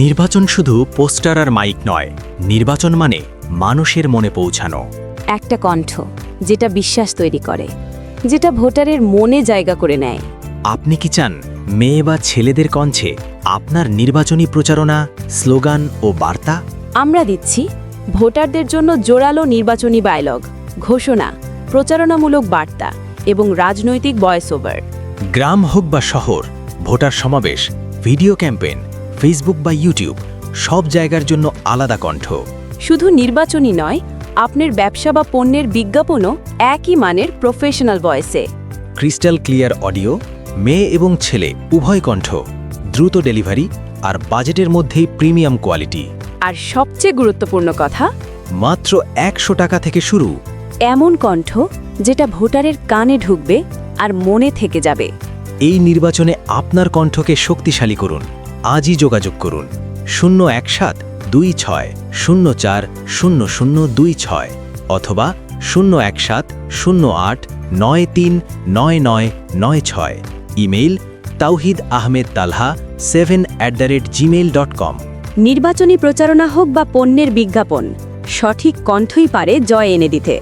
নির্বাচন শুধু পোস্টার আর মাইক নয়, নির্বাচন মানে মানুষের মনে পৌঁছানো। একটা কণ্ঠ যেটা বিশ্বাস তৈরি করে, যেটা ভোটারের মনে জায়গা করে নেয়। আপনি কি চান মেয়ে বা ছেলেদের কণ্ঠে আপনার নির্বাচনী প্রচারণা, স্লোগান ও বার্তা? আমরা দিচ্ছি ভোটারদের জন্য জোরালো নির্বাচনী ডায়লগ, ঘোষণা, প্রচারণামূলক বার্তা এবং রাজনৈতিক ভয়েস ওভার। গ্রাম হোক বা শহর, ভোটার সমাবেশ, ভিডিও ক্যাম্পেইন, ফেসবুক বা ইউটিউব, সব জায়গার জন্য আলাদা কণ্ঠ। শুধু নির্বাচনী নয়, আপনার ব্যবসা বা পণ্যের বিজ্ঞাপনও একই মানের প্রফেশনাল ভয়েসে। ক্রিস্টাল ক্লিয়ার অডিও, মেয়ে এবং ছেলে উভয় কণ্ঠ, দ্রুত ডেলিভারি আর বাজেটের মধ্যেই প্রিমিয়াম কোয়ালিটি। আর সবচেয়ে গুরুত্বপূর্ণ কথা, মাত্র ১০০ টাকা থেকে শুরু। এমন কণ্ঠ যেটা ভোটারের কানে ঢুকবে আর মনে থেকে যাবে। এই নির্বাচনে আপনার কণ্ঠকে শক্তিশালী করুন। আজই যোগাযোগ করুন 017-04-0026 অথবা 017-08-939996। Email tawhidahmedtalha7@gmail.com। নির্বাচনী প্রচারণা হোক বা পণ্যের বিজ্ঞাপন, সঠিক কণ্ঠই পারে জয় এনে দিতে।